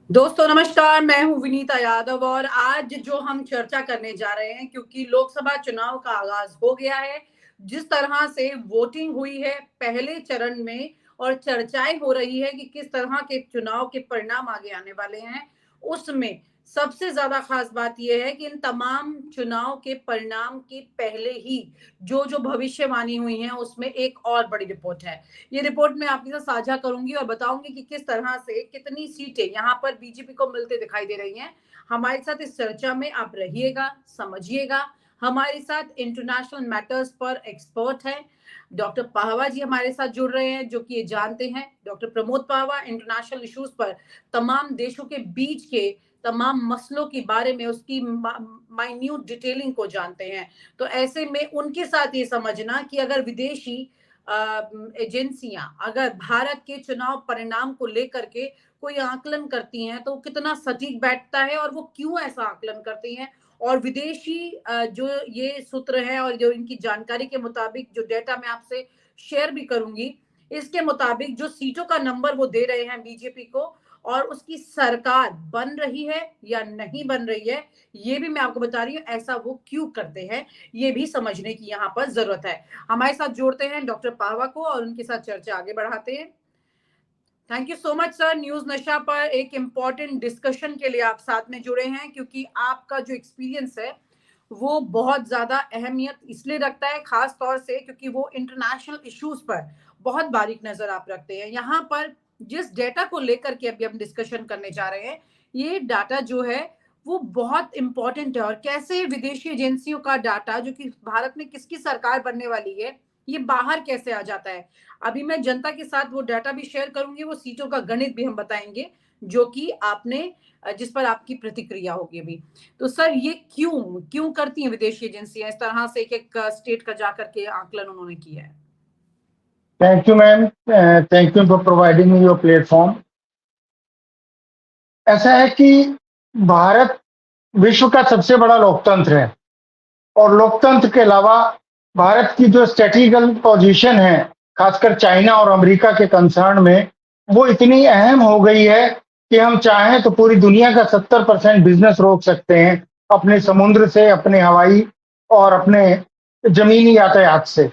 दोस्तों नमस्कार, मैं हूं विनीता यादव और आज जो हम चर्चा करने जा रहे हैं, क्योंकि लोकसभा चुनाव का आगाज हो गया है। जिस तरह से वोटिंग हुई है पहले चरण में और चर्चाएं हो रही है कि किस तरह के चुनाव के परिणाम आगे आने वाले हैं, उसमें सबसे ज्यादा खास बात यह है कि इन तमाम चुनाव के परिणाम के पहले ही जो जो भविष्यवाणी हुई है उसमें एक और बड़ी रिपोर्ट है। ये रिपोर्ट मैं आपके साथ साझा करूंगी और बताऊंगी कि किस तरह से कितनी सीटें यहाँ पर बीजेपी को मिलते दिखाई दे रही हैं। हमारे साथ इस चर्चा में आप रहिएगा, समझिएगा। हमारे साथ इंटरनेशनल मैटर्स पर एक्सपर्ट है डॉक्टर पाहवा जी, हमारे साथ जुड़ रहे हैं, जो कि ये जानते हैं। Doctor Pramod Pahwa international issues पर तमाम देशों के बीच के तमाम मसलों के बारे में उसकी माइन्यूट डिटेलिंग को जानते हैं। तो ऐसे में उनके साथ ये समझना कि अगर विदेशी एजेंसियां अगर भारत के चुनाव परिणाम को लेकर के कोई आकलन करती हैं तो कितना सटीक बैठता है और वो क्यों ऐसा आकलन करती हैं। और विदेशी जो ये सूत्र है और जो इनकी जानकारी के मुताबिक जो डेटा मैं आपसे शेयर भी करूंगी, इसके मुताबिक जो सीटों का नंबर वो दे रहे हैं बीजेपी को और उसकी सरकार बन रही है या नहीं बन रही है, ये भी मैं आपको बता रही हूँ। ऐसा वो क्यों करते हैं ये भी समझने की यहाँ पर जरूरत है। हमारे साथ जोड़ते हैं डॉक्टर पावा को और उनके साथ चर्चा आगे बढ़ाते हैं। Thank you so much sir. News नशा पर एक इम्पॉर्टेंट डिस्कशन के लिए आप साथ में जुड़े हैं, क्योंकि आपका जो एक्सपीरियंस है वो बहुत ज्यादा अहमियत इसलिए रखता है, खास तौर से क्योंकि वो इंटरनेशनल इश्यूज पर बहुत बारीक नजर आप रखते हैं। यहाँ पर जिस डेटा को लेकर के अभी हम डिस्कशन करने जा रहे हैं, ये डाटा जो है वो बहुत इंपॉर्टेंट है। और कैसे विदेशी एजेंसियों का डाटा, जो कि भारत में किसकी सरकार बनने वाली है, ये बाहर कैसे आ जाता है। अभी मैं जनता के साथ वो डाटा भी शेयर करूंगी, वो सीटों का गणित भी हम बताएंगे, जो कि आपने जिस पर आपकी प्रतिक्रिया होगी अभी। तो सर, ये क्यों क्यों करती हैं विदेशी एजेंसियां इस तरह से एक एक स्टेट का जाकर के आकलन उन्होंने किया है। Thank you ma'am, thank you for providing me your platform. ऐसा है कि भारत विश्व का सबसे बड़ा लोकतंत्र है और लोकतंत्र के अलावा भारत की जो स्ट्रेटेजिकल पोजीशन है, खासकर चाइना और अमेरिका के कंसर्न में, वो इतनी अहम हो गई है कि हम चाहें तो पूरी दुनिया का 70% बिजनेस रोक सकते हैं, अपने समुद्र से, अपने हवाई और अपने जमीनी यातायात से।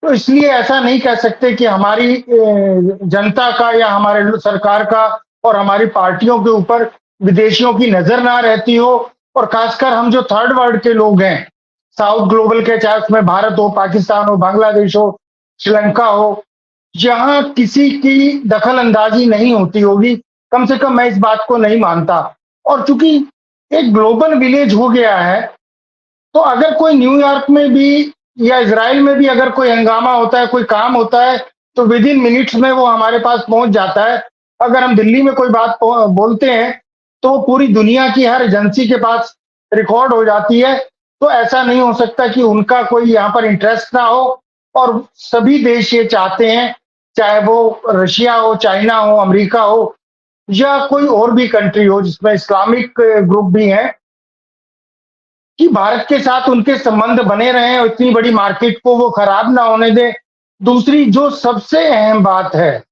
तो इसलिए ऐसा नहीं कह सकते कि हमारी जनता का या हमारे सरकार का और हमारी पार्टियों के ऊपर विदेशियों की नजर ना रहती हो। और खासकर हम जो थर्ड वर्ल्ड के लोग हैं, साउथ ग्लोबल के, चाहे उसमें भारत हो, पाकिस्तान हो, बांग्लादेश हो, श्रीलंका हो, जहां किसी की दखल अंदाजी नहीं होती होगी, कम से कम मैं इस बात को नहीं मानता। और चूंकि एक ग्लोबल विलेज हो गया है, तो अगर कोई न्यूयॉर्क में भी या इज़राइल में भी अगर कोई हंगामा होता है, कोई काम होता है, तो विद इन मिनट्स में वो हमारे पास पहुंच जाता है। अगर हम दिल्ली में कोई बात बोलते हैं तो वो पूरी दुनिया की हर एजेंसी के पास रिकॉर्ड हो जाती है। तो ऐसा नहीं हो सकता कि उनका कोई यहाँ पर इंटरेस्ट ना हो। और सभी देश ये चाहते हैं, चाहे वो रशिया हो, चाइना हो, अमेरिका हो या कोई और भी कंट्री हो जिसमें इस्लामिक ग्रुप भी हैं, कि भारत के साथ उनके संबंध बने रहें और इतनी बड़ी मार्केट को वो खराब ना होने दें। दूसरी जो सबसे अहम बात है,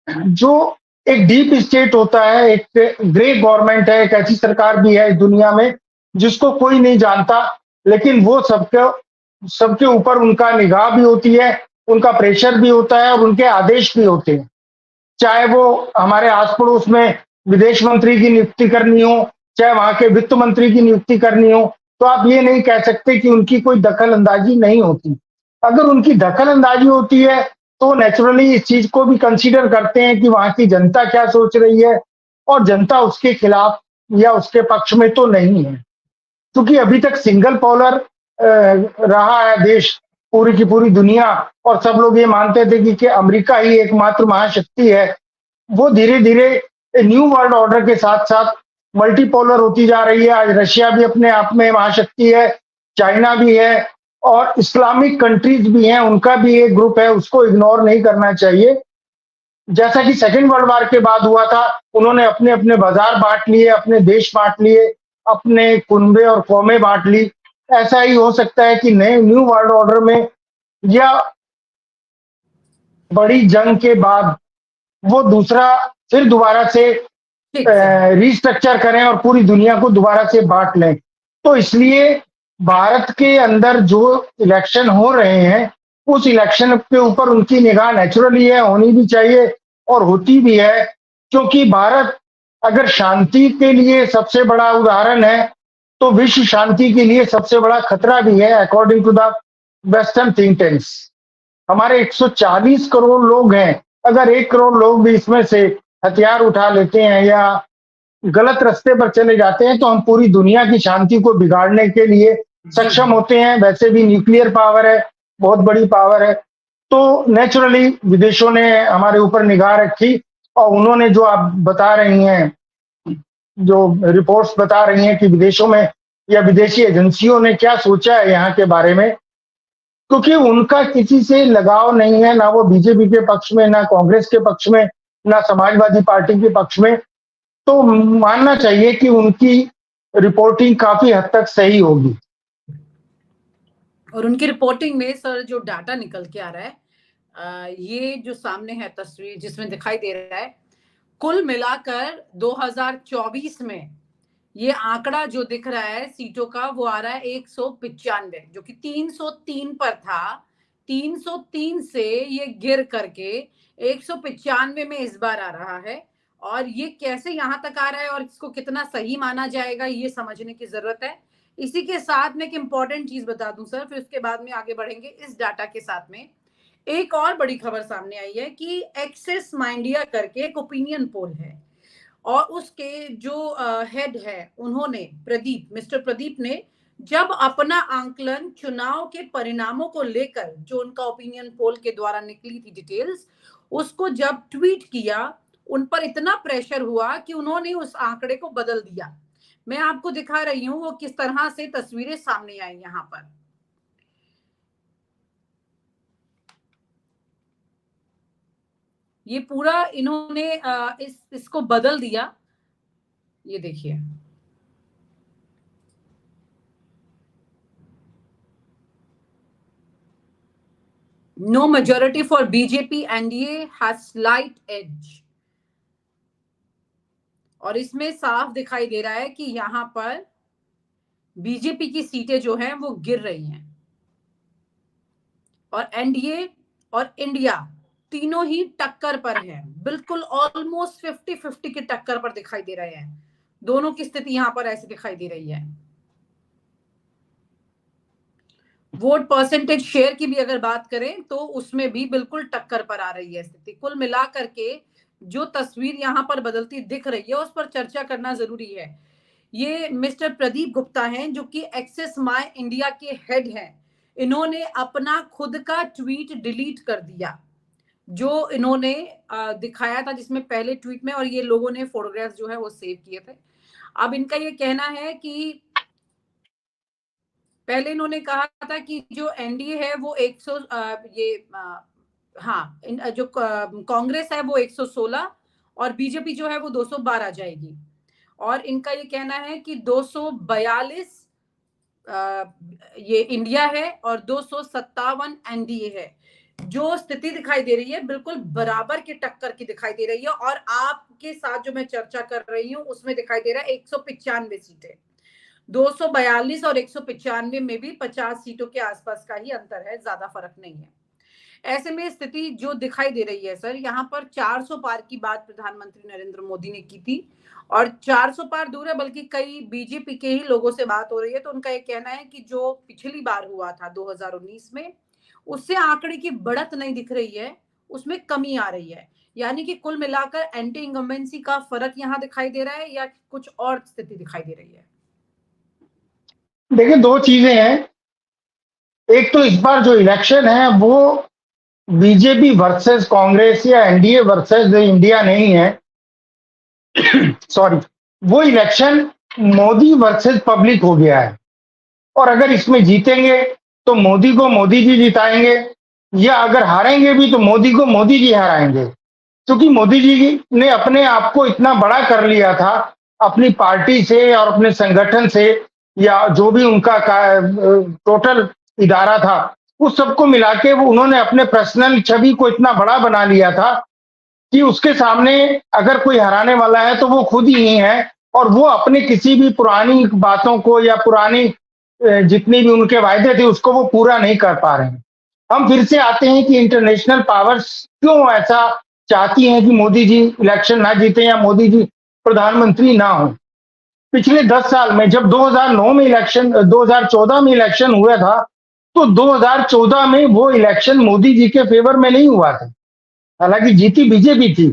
जो एक डीप स्टेट होता है, एक ग्रे गवर्नमेंट है, एक ऐसी सरकार भी है इस दुनिया में जिसको कोई नहीं जानता, लेकिन वो सबके सबके ऊपर उनका निगाह भी होती है, उनका प्रेशर भी होता है और उनके आदेश भी होते हैं। चाहे वो हमारे आस पड़ोस में विदेश मंत्री की नियुक्ति करनी हो, चाहे वहां के वित्त मंत्री की नियुक्ति करनी हो, तो आप ये नहीं कह सकते कि उनकी कोई दखल अंदाजी नहीं होती। अगर उनकी दखल अंदाजी होती है तो नेचुरली इस चीज को भी कंसीडर करते हैं कि वहां की जनता क्या सोच रही है और जनता उसके खिलाफ या उसके पक्ष में तो नहीं है। क्योंकि अभी तक सिंगल पोलर रहा है देश, पूरी की पूरी दुनिया, और सब लोग ये मानते थे कि अमेरिका ही एकमात्र महाशक्ति है। वो धीरे धीरे न्यू वर्ल्ड ऑर्डर के साथ साथ मल्टीपोलर होती जा रही है। आज रशिया भी अपने आप में महाशक्ति है, चाइना भी है और इस्लामिक कंट्रीज भी हैं, उनका भी एक ग्रुप है, उसको इग्नोर नहीं करना चाहिए। जैसा कि सेकेंड वर्ल्ड वॉर के बाद हुआ था, उन्होंने अपने अपने बाजार बांट लिए, अपने देश बांट लिए, अपने कुनबे और कौमें बांट ली। ऐसा ही हो सकता है कि नए न्यू वर्ल्ड ऑर्डर में या बड़ी जंग के बाद वो दूसरा फिर दोबारा से ठीक सर। रिस्ट्रक्चर करें और पूरी दुनिया को दोबारा से बांट लें। तो इसलिए भारत के अंदर जो इलेक्शन हो रहे हैं, उस इलेक्शन के ऊपर उनकी निगाह नेचुरली है, होनी भी चाहिए और होती भी है, क्योंकि भारत अगर शांति के लिए सबसे बड़ा उदाहरण है, तो विश्व शांति के लिए सबसे बड़ा खतरा भी है, according to the western think tanks. हमारे 140 करोड़ लोग हैं, अगर 1 करोड़ लोग भी इसमें से हथियार उठा लेते हैं या गलत रास्ते पर चले जाते हैं, तो हम पूरी दुनिया की शांति को बिगाड़ने के लिए सक्षम होते हैं। वैसे भी न्यूक्लियर पावर है, बहुत बड़ी पावर है, तो नेचुरली विदेशों ने हमारे ऊपर निगाह रखी और उन्होंने जो आप बता रही हैं, जो रिपोर्ट्स बता रही हैं कि विदेशों में या विदेशी एजेंसियों ने क्या सोचा है यहाँ के बारे में, क्योंकि उनका किसी से लगाव नहीं है, ना वो बीजेपी के पक्ष में, ना कांग्रेस के पक्ष में, ना समाजवादी पार्टी के पक्ष में, तो मानना चाहिए कि उनकी रिपोर्टिंग काफी हद तक सही होगी। और उनकी रिपोर्टिंग में सर जो डाटा निकल के आ रहा है, ये जो सामने है तस्वीर जिसमें दिखाई दे रहा है, कुल मिलाकर 2024 में ये आंकड़ा जो दिख रहा है सीटों का, वो आ रहा है 195, जो कि 303 पर था। 303 से ये गिर करके 195 में इस बार आ रहा है। और ये कैसे यहाँ तक आ रहा है और इसको कितना सही माना जाएगा, ये समझने की जरूरत है। इसी के साथ में एक इंपॉर्टेंट चीज बता दूं सर, फिर उसके बाद में आगे बढ़ेंगे। इस डाटा के साथ में एक और बड़ी खबर सामने आई है कि एक्सेस माइंडिया करके एक ओपिनियन पोल है, और उसके जो हेड है, उन्होंने मिस्टर प्रदीप ने जब अपना आंकलन चुनाव के परिणामों को लेकर, जो उनका ओपिनियन पोल के द्वारा निकली थी डिटेल्स, उसको जब ट्वीट किया, उन पर इतना प्रेशर हुआ कि उन्होंने उस आंकड़े को बदल दिया। मैं आपको दिखा रही हूं वो किस तरह से तस्वीरें सामने आई यहां पर। ये पूरा इन्होंने इसको बदल दिया। ये देखिए, no majority for BJP, NDA has slight edge. और इसमें साफ दिखाई दे रहा है कि यहां पर बीजेपी की सीटें जो हैं वो गिर रही हैं, और एनडीए और इंडिया तीनों ही टक्कर पर हैं, बिल्कुल ऑलमोस्ट 50-50 की टक्कर पर दिखाई दे रहे हैं। दोनों की स्थिति यहां पर ऐसी दिखाई दे रही है। वोट परसेंटेज शेयर की भी अगर बात करें तो उसमें भी बिल्कुल टक्कर पर आ रही है स्थिति। कुल मिलाकर के जो तस्वीर यहां पर बदलती दिख रही है, उस पर चर्चा करना जरूरी है। ये मिस्टर प्रदीप गुप्ता हैं, जो कि एक्सेस माय इंडिया के हेड हैं। इन्होंने अपना खुद का ट्वीट डिलीट कर दिया, जो इन्होंने दिखाया था, जिसमें पहले ट्वीट में, और ये लोगों ने फोटोग्राफ्स जो है वो सेव किए थे। अब इनका ये कहना है कि पहले इन्होंने कहा था कि जो एनडीए है वो 100 जो कांग्रेस है वो 116 और बीजेपी जो है वो 212 जाएगी। और इनका ये कहना है कि 242 ये इंडिया है और 257 एनडीए है। जो स्थिति दिखाई दे रही है बिल्कुल बराबर की टक्कर की दिखाई दे रही है। और आपके साथ जो मैं चर्चा कर रही हूँ उसमें दिखाई दे रहा है 195 सीटें, 242 और 195 में भी 50 सीटों के आसपास का ही अंतर है, ज्यादा फर्क नहीं है। ऐसे में स्थिति जो दिखाई दे रही है सर, यहाँ पर 400 पार की बात प्रधानमंत्री नरेंद्र मोदी ने की थी, और 400 पार दूर है, बल्कि कई बीजेपी के ही लोगों से बात हो रही है। तो उनका ये कहना है कि जो पिछली बार हुआ था 2019 में, उससे आंकड़े की बढ़त नहीं दिख रही है, उसमें कमी आ रही है। यानी कि कुल मिलाकर एंटी इंकम्बेंसी का फर्क यहाँ दिखाई दे रहा है, या कुछ और स्थिति दिखाई दे रही है? देखिए, दो चीजें हैं। एक तो इस बार जो इलेक्शन है वो बीजेपी वर्सेस कांग्रेस या एनडीए वर्सेस इंडिया नहीं है। सॉरी, वो इलेक्शन मोदी वर्सेस पब्लिक हो गया है। और अगर इसमें जीतेंगे तो मोदी को मोदी जी जिताएंगे, या अगर हारेंगे भी तो मोदी को मोदी जी हराएंगे। क्योंकि मोदी जी ने अपने आप को इतना बड़ा कर लिया था अपनी पार्टी से और अपने संगठन से, या जो भी उनका टोटल इदारा था, उस सबको मिला के वो उन्होंने अपने पर्सनल छवि को इतना बड़ा बना लिया था कि उसके सामने अगर कोई हराने वाला है तो वो खुद ही है, और वो अपने किसी भी पुरानी बातों को या पुरानी जितने भी उनके वायदे थे उसको वो पूरा नहीं कर पा रहे हैं। हम फिर से आते हैं कि इंटरनेशनल पावर्स क्यों ऐसा चाहती हैं कि मोदी जी इलेक्शन ना जीते या मोदी जी प्रधानमंत्री ना हो। पिछले 10 साल में जब 2009 में इलेक्शन 2014 में इलेक्शन हुआ था, तो 2014 में वो इलेक्शन मोदी जी के फेवर में नहीं हुआ था। हालांकि जीती बीजेपी थी,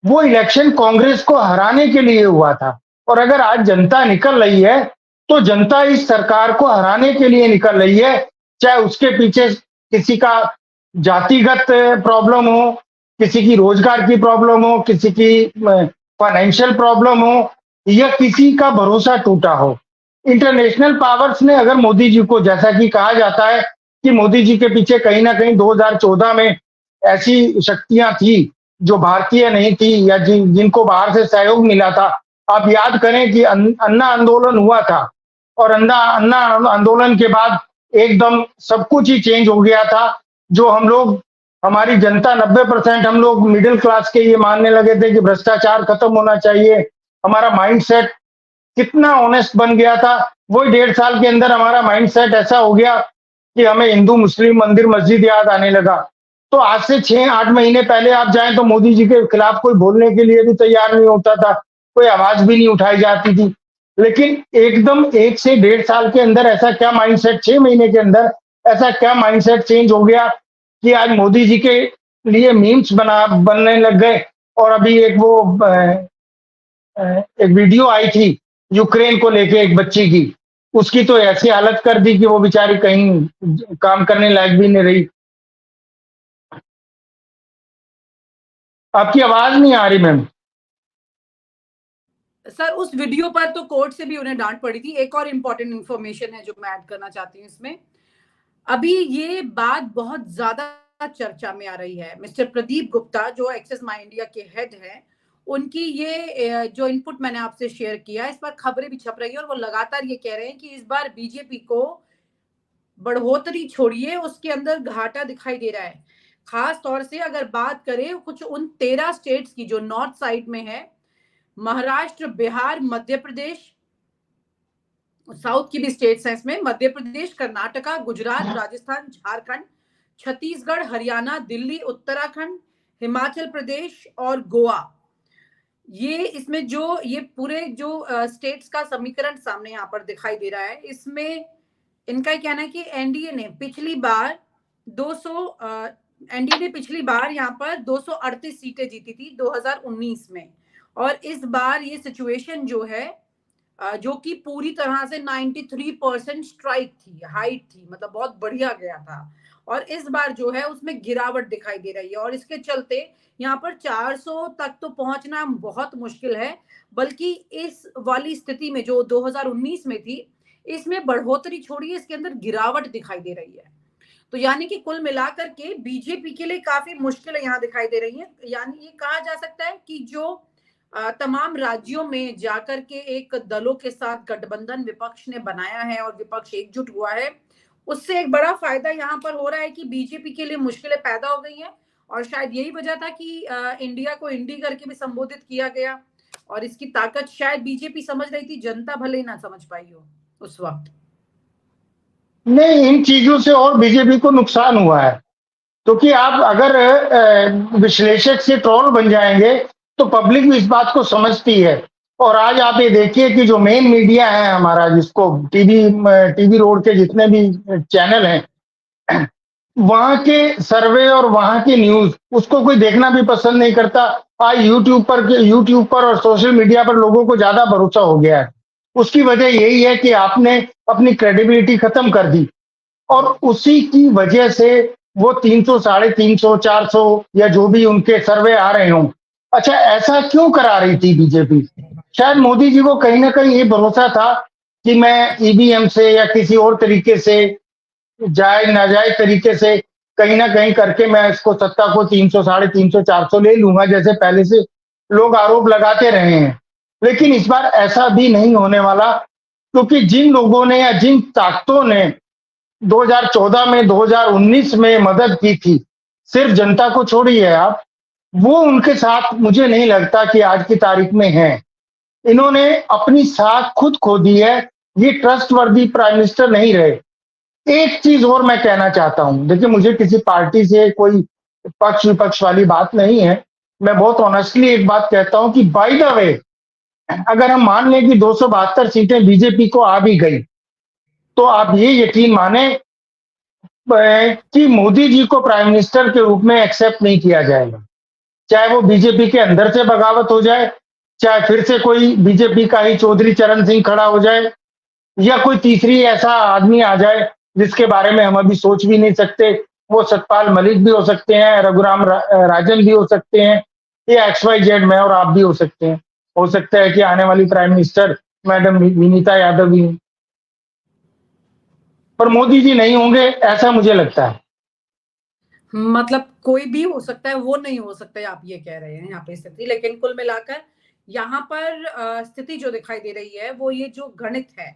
वो इलेक्शन कांग्रेस को हराने के लिए हुआ था। और अगर आज जनता निकल रही है, तो जनता इस सरकार को हराने के लिए निकल रही है, चाहे उसके पीछे किसी का जातिगत प्रॉब्लम हो, किसी की रोजगार की प्रॉब्लम हो, किसी की फाइनेंशियल प्रॉब्लम हो, या किसी का भरोसा टूटा हो। इंटरनेशनल पावर्स ने अगर मोदी जी को, जैसा कि कहा जाता है कि मोदी जी के पीछे कहीं ना कहीं 2014 में ऐसी शक्तियां थी जो भारतीय नहीं थी या जिनको बाहर से सहयोग मिला था। आप याद करें कि अन्ना आंदोलन हुआ था, और अन्ना अन्ना आंदोलन के बाद एकदम सब कुछ ही चेंज हो गया था। जो हम लोग, हमारी जनता 90% हम लोग मिडिल क्लास के ये मानने लगे थे कि भ्रष्टाचार खत्म होना चाहिए। हमारा माइंडसेट कितना ऑनेस्ट बन गया था। वही 1.5 साल के अंदर हमारा माइंडसेट ऐसा हो गया कि हमें हिंदू मुस्लिम मंदिर मस्जिद याद आने लगा। तो आज से 6-8 महीने पहले आप जाएं तो मोदी जी के खिलाफ कोई बोलने के लिए भी तैयार नहीं होता था, कोई आवाज भी नहीं उठाई जाती थी। लेकिन एकदम 1 से 1.5 साल के अंदर ऐसा क्या माइंडसेट, 6 महीने के अंदर ऐसा क्या माइंडसेट चेंज हो गया कि आज मोदी जी के लिए मीम्स बनने लग गए। और अभी एक वीडियो आई थी यूक्रेन को लेके एक बच्ची की, उसकी तो ऐसी हालत कर दी कि वो बेचारी कहीं काम करने लायक भी नहीं रही। आपकी आवाज नहीं आ रही मैम। सर उस वीडियो पर तो कोर्ट से भी उन्हें डांट पड़ी थी। एक और इम्पोर्टेंट इन्फॉर्मेशन है जो मैं ऐड करना चाहती हूँ इसमें। अभी ये बात बहुत ज्यादा चर्चा में आ रही है। मिस्टर प्रदीप गुप्ता जो एक्सेस माई इंडिया के हेड हैं, उनकी ये जो इनपुट मैंने आपसे शेयर किया, इस पर खबरें भी छप रही है और वो लगातार ये कह रहे हैं कि इस बार बीजेपी को बढ़ोतरी छोड़िए, उसके अंदर घाटा दिखाई दे रहा है। खास तौर से अगर बात करें कुछ उन 13 स्टेट्स की जो नॉर्थ साइड में है, महाराष्ट्र, बिहार, मध्य प्रदेश, साउथ की भी स्टेट्स हैं इसमें, मध्य प्रदेश, कर्नाटका, गुजरात, राजस्थान, झारखंड, छत्तीसगढ़, हरियाणा, दिल्ली, उत्तराखंड, हिमाचल प्रदेश और गोवा। ये इसमें जो ये पूरे जो स्टेट्स का समीकरण सामने यहाँ पर दिखाई दे रहा है, इसमें इनका कहना है कि एनडीए ने पिछली बार 200 यहाँ पर 238 सीटें जीती थी 2019 में, और इस बार ये सिचुएशन जो है जो कि पूरी तरह से 93% स्ट्राइक थी, हाइट थी, मतलब बहुत बढ़िया गया था। और इस बार जो है उसमें गिरावट दिखाई दे रही है, और इसके चलते यहाँ पर 400 तक तो पहुंचना बहुत मुश्किल है। बल्कि इस वाली स्थिति में जो 2019 में थी, इसमें बढ़ोतरी छोड़िए, इसके अंदर गिरावट दिखाई दे रही है। तो यानी कि कुल मिलाकर के बीजेपी के लिए काफी मुश्किल यहाँ दिखाई दे रही है। यानी ये कहा जा सकता है कि जो तमाम राज्यों में जाकर के एक दलों के साथ गठबंधन विपक्ष ने बनाया है और विपक्ष एकजुट हुआ है, उससे एक बड़ा फायदा यहाँ पर हो रहा है कि बीजेपी के लिए मुश्किलें पैदा हो गई हैं। और शायद यही वजह था कि इंडिया को इंडी करके भी संबोधित किया गया, और इसकी ताकत शायद बीजेपी समझ रही थी, जनता भले ही ना समझ पाई हो उस वक्त। नहीं, इन चीजों से और बीजेपी को नुकसान हुआ है, क्योंकि आप अगर विश्लेषक से ट्रोल बन जाएंगे तो पब्लिक भी इस बात को समझती है। और आज आप ये देखिए कि जो मेन मीडिया है हमारा, जिसको टीवी रोड के जितने भी चैनल हैं, वहां के सर्वे और वहां की न्यूज उसको कोई देखना भी पसंद नहीं करता। आज यूट्यूब पर और सोशल मीडिया पर लोगों को ज्यादा भरोसा हो गया है। उसकी वजह यही है कि आपने अपनी क्रेडिबिलिटी खत्म कर दी, और उसी की वजह से वो 300, 350, 400 या जो भी उनके सर्वे आ रहे हों। अच्छा, ऐसा क्यों करा रही थी बीजेपी? शायद मोदी जी को कहीं ना कहीं ये भरोसा था कि मैं ईवीएम से या किसी और तरीके से, जायज नाजायज तरीके से कहीं ना कहीं करके मैं इसको सत्ता को 300, 350, 400 ले लूंगा, जैसे पहले से लोग आरोप लगाते रहे हैं। लेकिन इस बार ऐसा भी नहीं होने वाला, क्योंकि जिन लोगों ने या जिन ताकतों ने 2014 में, 2019 में मदद की थी, सिर्फ जनता को छोड़िए आप, वो उनके साथ मुझे नहीं लगता कि आज की तारीख में है। इन्होंने अपनी साख खुद खो दी है, ये ट्रस्टवर्दी प्राइम मिनिस्टर नहीं रहे। एक चीज और मैं कहना चाहता हूं, देखिए मुझे किसी पार्टी से कोई पक्ष विपक्ष वाली बात नहीं है। मैं बहुत ऑनेस्टली एक बात कहता हूं कि बाय द वे, अगर हम मान लें कि 272 सीटें बीजेपी को आ भी गई, तो आप ये यकीन माने कि मोदी जी को प्राइम मिनिस्टर के रूप में एक्सेप्ट नहीं किया जाएगा। चाहे वो बीजेपी के अंदर से बगावत हो जाए, चाहे फिर से कोई बीजेपी का ही चौधरी चरण सिंह खड़ा हो जाए, या कोई तीसरी ऐसा आदमी आ जाए जिसके बारे में हम अभी सोच भी नहीं सकते। वो सतपाल मलिक भी हो सकते हैं, रघुराम राजन भी हो सकते हैं, या एक्स वाई जेड मैं और आप भी हो सकते हैं। हो सकता है कि आने वाली prime minister madam Vinita Yadav भी हों, पर मोदी जी नहीं होंगे ऐसा मुझे लगता है। मतलब कोई भी हो सकता है, वो नहीं हो सकता है, आप ये कह रहे हैं यहाँ पे स्थिति। लेकिन कुल मिलाकर यहाँ पर स्थिति जो दिखाई दे रही है, वो ये जो गणित है,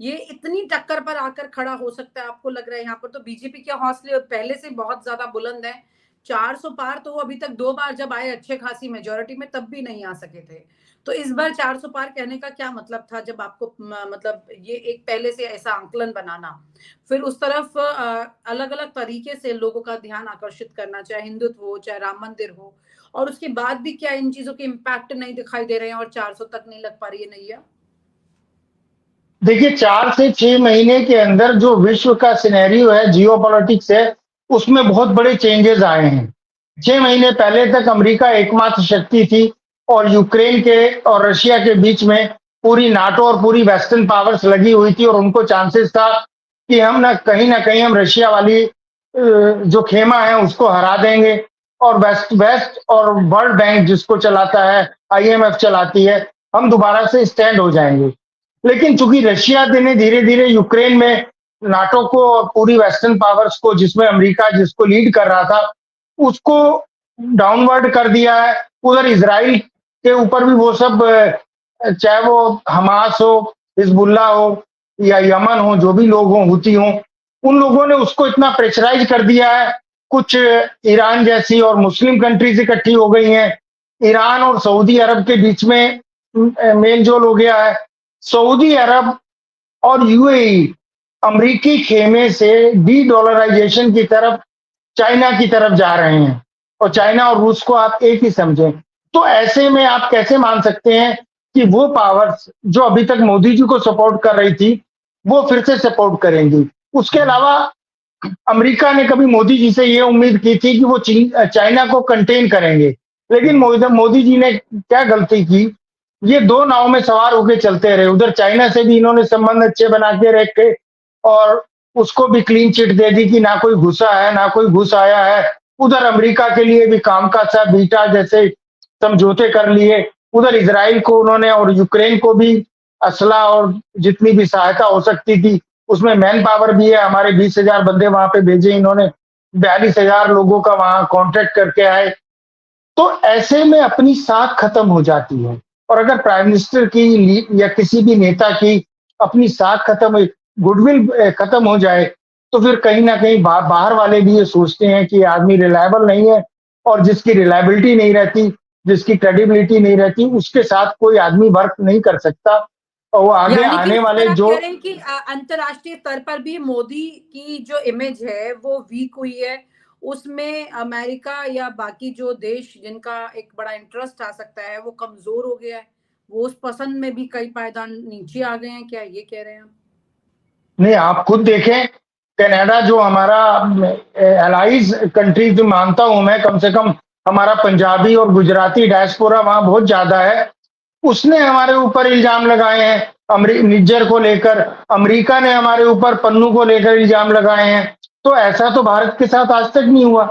ये इतनी टक्कर पर आकर खड़ा हो सकता है, आपको लग रहा है यहाँ पर? तो बीजेपी के हौसले पहले से बहुत ज्यादा बुलंद है। 400 पार तो वो अभी तक 2 बार जब आए अच्छे खासी मेजोरिटी में, तब भी नहीं आ सके थे। तो इस बार 400 पार कहने का क्या मतलब था, जब आपको मतलब ये एक पहले से ऐसा आंकलन बनाना, फिर उस तरफ अलग-अलग तरीके से लोगों का ध्यान आकर्षित करना, चाहे हिंदुत्व हो, चाहे राम मंदिर हो, और उसके बाद भी क्या इन चीज़ों के इम्पैक्ट नहीं दिखाई दे रहे हैं और 400 तक नहीं लग पा रही है नैया? देखिए 4 से 6 महीने के अंदर जो विश्व का सिनेरियो है, जियोपॉलिटिक्स है, उसमें बहुत बड़े चेंजेस आए हैं। 6 महीने पहले तक अमेरिका एकमात्र शक्ति थी और यूक्रेन के और रशिया के बीच में पूरी नाटो और पूरी वेस्टर्न पावर्स लगी हुई थी और उनको चांसेस था कि हम ना कहीं हम रशिया वाली जो खेमा है उसको हरा देंगे, और वेस्ट वेस्ट और वर्ल्ड बैंक जिसको चलाता है, आईएमएफ चलाती है, हम दोबारा से स्टैंड हो जाएंगे। लेकिन चूंकि रशिया ने धीरे धीरे यूक्रेन में नाटो को और पूरी वेस्टर्न पावर्स को, जिसमें अमेरिका जिसको लीड कर रहा था, उसको डाउनवर्ड कर दिया है। उधर इसराइल के ऊपर भी वो सब चाहे वो हमास हो, हिजबुल्ला हो, या यमन हो, जो भी लोग हों, हुती हों, उन लोगों ने उसको इतना प्रेशराइज कर दिया है। कुछ ईरान जैसी और मुस्लिम कंट्रीज इकट्ठी हो गई हैं। ईरान और सऊदी अरब के बीच में मेल जोल हो गया है। सऊदी अरब और यूएई अमरीकी खेमे से डी डॉलराइजेशन की तरफ, चाइना की तरफ जा रहे हैं, और चाइना और रूस को आप एक ही समझें। तो ऐसे में आप कैसे मान सकते हैं कि वो पावर्स जो अभी तक मोदी जी को सपोर्ट कर रही थी, वो फिर से सपोर्ट करेंगी? उसके अलावा अमेरिका ने कभी मोदी जी से ये उम्मीद की थी कि वो चाइना को कंटेन करेंगे, लेकिन मोदी जी ने क्या गलती की, ये दो नाव में सवार होकर चलते रहे। उधर चाइना से भी इन्होंने संबंध अच्छे बना के रखे और उसको भी क्लीन चिट दे दी कि ना कोई घुसा है ना कोई घुस आया है। उधर अमेरिका के लिए भी काम का सा बीटा जैसे समझौते कर लिए। उधर इसराइल को उन्होंने और यूक्रेन को भी असला और जितनी भी सहायता हो सकती थी, उसमें मैन पावर भी है, हमारे 20,000 बंदे वहां पे भेजे इन्होंने, 42,000 लोगों का वहां कॉन्ट्रैक्ट करके आए। तो ऐसे में अपनी साख खत्म हो जाती है, और अगर प्राइम मिनिस्टर की या किसी भी नेता की अपनी साख खत्म, गुडविल खत्म हो जाए, तो फिर कहीं ना कहीं बाहर वाले भी ये सोचते हैं कि आदमी रिलायबल नहीं है, और जिसकी रिलायबिलिटी नहीं रहती, जिसकी क्रेडिबिलिटी नहीं रहती, उसके साथ कोई आदमी वर्क नहीं कर सकता। और वो आगे यानी कि आने इस वाले पर आप जो कह रहे हैं कि अंतर्राष्ट्रीय स्तर पर भी मोदी की जो इमेज है वो वीक हुई है, उसमें अमेरिका या बाकी जो देश जिनका एक बड़ा इंटरेस्ट आ सकता है वो कमजोर हो गया है, वो उस पसंद में भी कई पायदान नीचे आ गए हैं, क्या ये कह रहे हैं आप? नहीं, आप खुद देखें, कनाडा जो हमारा एलाइज कंट्री जो मानता हूं मैं, कम से कम हमारा पंजाबी और गुजराती डायस्पोरा वहां बहुत ज्यादा है, उसने हमारे ऊपर इल्जाम लगाए हैं निज्जर को लेकर। अमेरिका ने हमारे ऊपर पन्नू को लेकर इल्जाम लगाए हैं। तो ऐसा तो भारत के साथ आज तक नहीं हुआ।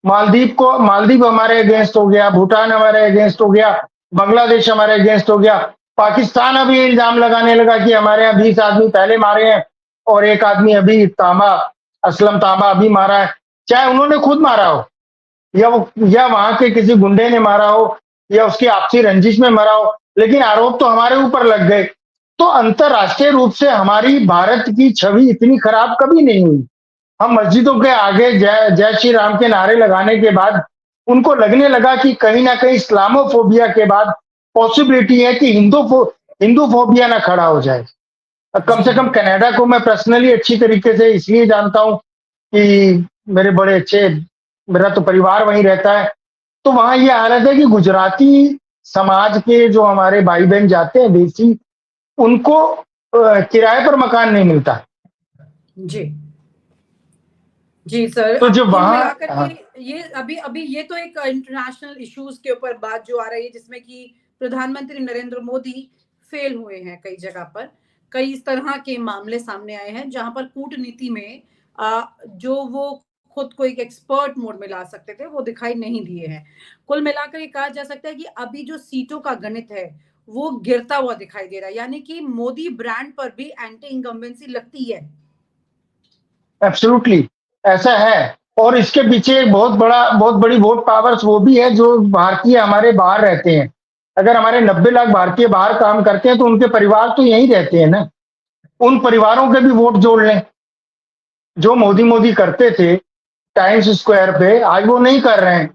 मालदीव हमारे अगेंस्ट हो गया, भूटान हमारे अगेंस्ट हो गया, बांग्लादेश हमारे अगेंस्ट हो गया, पाकिस्तान अभी इल्जाम लगाने लगा कि हमारे यहाँ 20 आदमी पहले मारे हैं और एक आदमी अभी असलम तांबा अभी मारा है। चाहे उन्होंने खुद मारा हो, या वहां के किसी गुंडे ने मारा हो, या उसकी आपसी रंजिश में मरा हो, लेकिन आरोप तो हमारे ऊपर लग गए। तो अंतरराष्ट्रीय रूप से हमारी भारत की छवि इतनी खराब कभी नहीं हुई। हम मस्जिदों के आगे जय जय श्री राम के नारे लगाने के बाद उनको लगने लगा कि कहीं ना कहीं इस्लामोफोबिया के बाद पॉसिबिलिटी है कि हिंदूफोबिया ना खड़ा हो जाए। कम से कम कनाडा को मैं पर्सनली अच्छी तरीके से इसलिए जानता हूं कि मेरे बड़े अच्छे मेरा तो परिवार वहीं रहता है। तो वहां ये हालत है कि गुजराती समाज के जो हमारे भाई बहन जाते हैं देसी, उनको किराए पर मकान नहीं मिलता। जी जी सर, तो अब जो कुल वहां मिलाकर के ये अभी अभी ये तो एक इंटरनेशनल इश्यूज के ऊपर बात जो आ रही है, जिसमें कि प्रधानमंत्री नरेंद्र मोदी फेल हुए हैं कई जगह पर। कई इस तरह के मामले सामने आए हैं जहां पर कूटनीति में जो वो खुद को एक एक्सपर्ट मोड में ला सकते थे, वो दिखाई नहीं दिए हैं। कुल मिलाकर ये कहा जा सकता है कि अभी जो सीटों का गणित है वो गिरता हुआ दिखाई दे रहा है, यानी कि मोदी ब्रांड पर भी एंटी इनकम्बेंसी लगती है। एब्सोल्युटली ऐसा है। और इसके पीछे एक बहुत बड़ी वोट पावर्स वो भी है जो भारतीय हमारे बाहर रहते हैं। अगर हमारे 90 लाख भारतीय बाहर काम करते हैं तो उनके परिवार तो यहीं रहते हैं ना। उन परिवारों के भी वोट जोड़ लें। जो मोदी मोदी करते थे टाइम्स स्क्वायर पे, आज वो नहीं कर रहे हैं।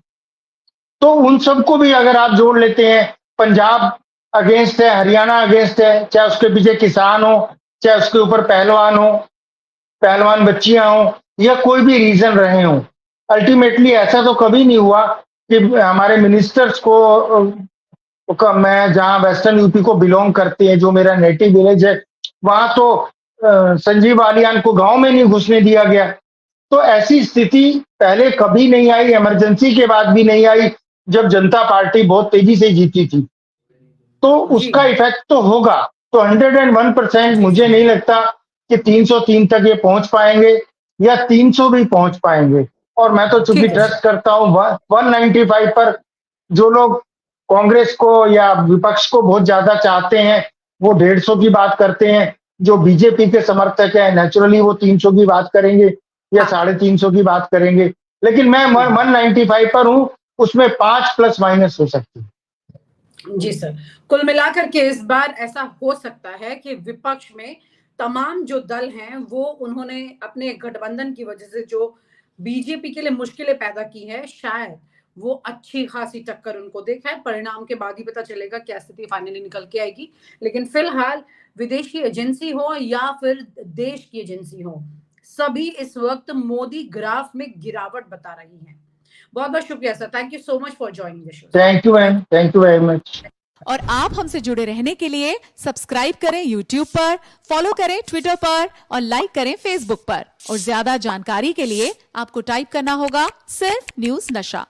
तो उन सबको भी अगर आप जोड़ लेते हैं, पंजाब अगेंस्ट है, हरियाणा अगेंस्ट है, चाहे उसके पीछे किसान हो, चाहे उसके ऊपर पहलवान हो, पहलवान बच्चियां हों, या कोई भी रीजन रहे हों। अल्टीमेटली ऐसा तो कभी नहीं हुआ कि हमारे मिनिस्टर्स मैं जहां वेस्टर्न यूपी को बिलोंग करते हैं, जो मेरा नेटिव विलेज है, वहां तो संजीव बालियान को गांव में नहीं घुसने दिया गया। तो ऐसी स्थिति पहले कभी नहीं आई, इमरजेंसी के बाद भी नहीं आई, जब जनता पार्टी बहुत तेजी से जीती थी। तो जी उसका इफेक्ट तो होगा। तो 101% जी मुझे नहीं लगता कि 303 तक ये पहुंच पाएंगे या 300 भी पहुंच पाएंगे। और मैं तो चूंकि ठीक है ट्रस्ट करता हूं 195 पर। जो लोग कांग्रेस को या विपक्ष को बहुत ज्यादा चाहते हैं वो 150 की बात करते हैं। जो बीजेपी के समर्थक है नेचुरली वो 300 की बात करेंगे या हाँ 350 की बात करेंगे। लेकिन मैं 195 पर हूं, उसमें 5 प्लस माइनस हो सकती है। जी सर, कुल मिलाकर के इस बार ऐसा हो सकता है कि विपक्ष में तमाम जो दल हैं वो उन्होंने अपने गठबंधन की वजह से जो बीजेपी के लिए मुश्किलें पैदा की है, शायद वो अच्छी खासी टक्कर उनको देखा है। परिणाम के बाद ही पता चलेगा क्या स्थिति फाइनली निकल के आएगी। लेकिन फिलहाल विदेशी एजेंसी हो या फिर देश की एजेंसी हो, सभी इस वक्त मोदी ग्राफ में गिरावट बता रही हैं। बहुत बहुत शुक्रिया sir, thank you so much for joining the show. Thank you ma'am, thank you very much. और आप हमसे जुड़े रहने के लिए सब्सक्राइब करें YouTube पर, फॉलो करें ट्विटर पर और लाइक करें Facebook पर। और ज्यादा जानकारी के लिए आपको टाइप करना होगा सिर्फ न्यूज नशा।